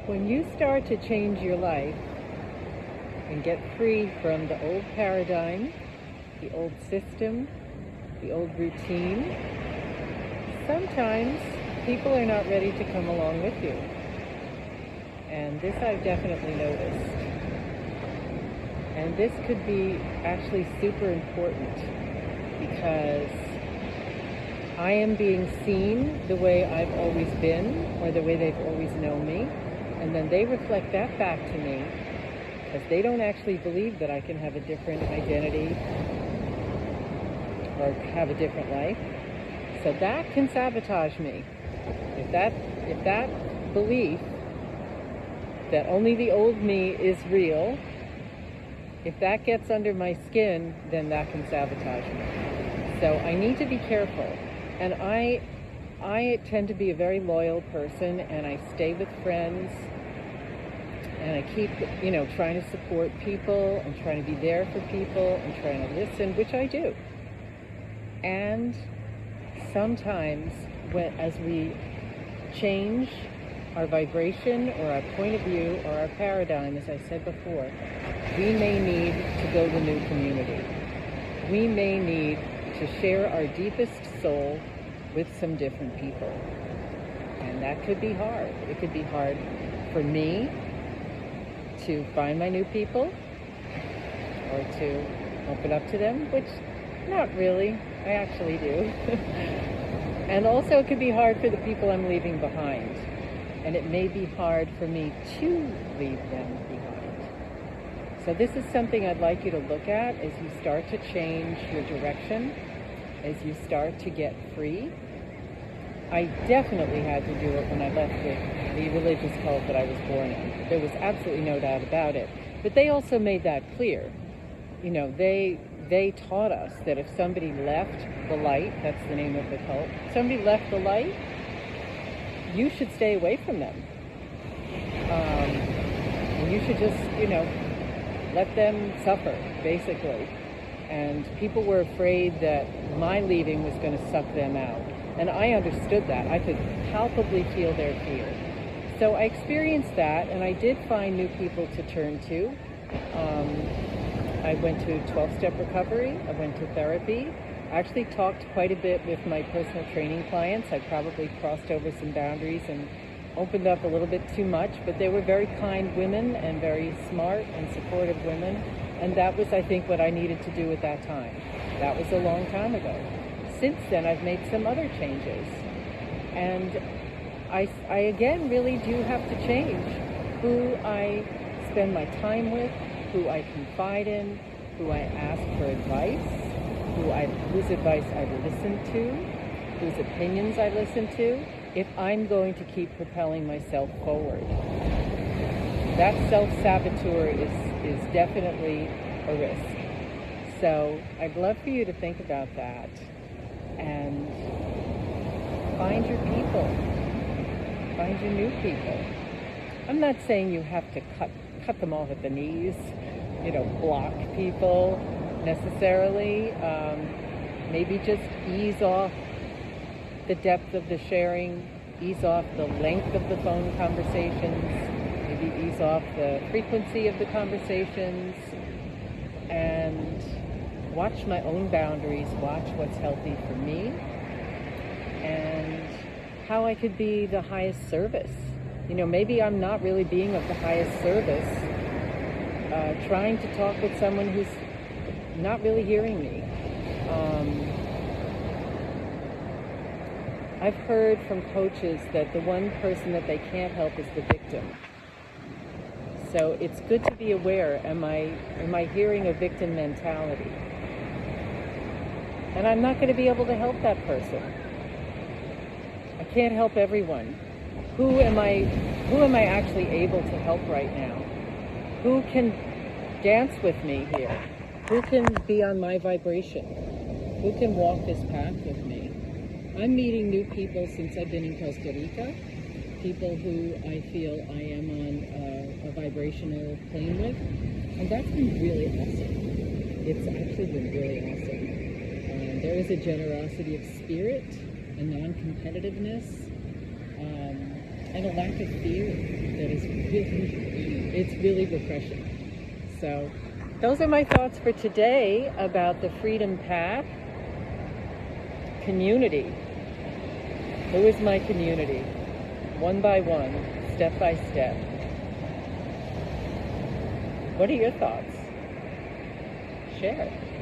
When you start to change your life and get free from the old paradigm, the old system, the old routine, sometimes people are not ready to come along with you. And this I've definitely noticed. And this could be actually super important because I am being seen the way I've always been or the way they've always known me. And then they reflect that back to me because they don't actually believe that I can have a different identity or have a different life. So that can sabotage me. If that belief that only the old me is real, if that gets under my skin, then that can sabotage me. So I need to be careful. And I tend to be a very loyal person, and I stay with friends, and I keep, trying to support people and trying to be there for people and trying to listen, which I do. And sometimes as we change our vibration or our point of view or our paradigm, as I said before, we may need to build a new community. We may need to share our deepest soul with some different people. And that could be hard. It could be hard for me to find my new people or to open up to them, which not really, I actually do. And also it could be hard for the people I'm leaving behind. And it may be hard for me to leave them behind. So this is something I'd like you to look at as you start to change your direction, as you start to get free. I definitely had to do it when I left the religious cult that I was born in. There was absolutely no doubt about it. But they also made that clear. They taught us that if somebody left the light, that's the name of the cult, if somebody left the light, you should stay away from them. And you should just, let them suffer, basically. And people were afraid that my leaving was going to suck them out. And I understood that. I could palpably feel their fear. So I experienced that, and I did find new people to turn to. I went to 12-step recovery. I went to therapy. I actually talked quite a bit with my personal training clients. I probably crossed over some boundaries and opened up a little bit too much, but they were very kind women and very smart and supportive women. And that was, I think, what I needed to do at that time. That was a long time ago. Since then, I've made some other changes. And I again really do have to change who I spend my time with, who I confide in, who I ask for advice, whose advice I listen to, whose opinions I listen to, if I'm going to keep propelling myself forward. That self-saboteur is definitely a risk. So I'd love for you to think about that and find your people, find your new people. I'm not saying you have to cut them off at the knees, block people necessarily. Maybe just ease off the depth of the sharing, ease off the length of the phone conversations, maybe ease off the frequency of the conversations, and watch my own boundaries, watch what's healthy for me, and how I could be the highest service. Maybe I'm not really being of the highest service, trying to talk with someone who's not really hearing me. I've heard from coaches that the one person that they can't help is the victim. So it's good to be aware, am I hearing a victim mentality? And I'm not going to be able to help that person. I can't help everyone. Who am I actually able to help right now? Who can dance with me here? Who can be on my vibration? Who can walk this path with me? I'm meeting new people since I've been in Costa Rica, people who I feel I am on a vibrational plane with, and that's been really awesome. It's actually been really awesome. There is a generosity of spirit, a non-competitiveness, and a lack of fear that is it's really refreshing. So those are my thoughts for today about the Freedom Path community. Who is my community? One by one, step by step. What are your thoughts? Share.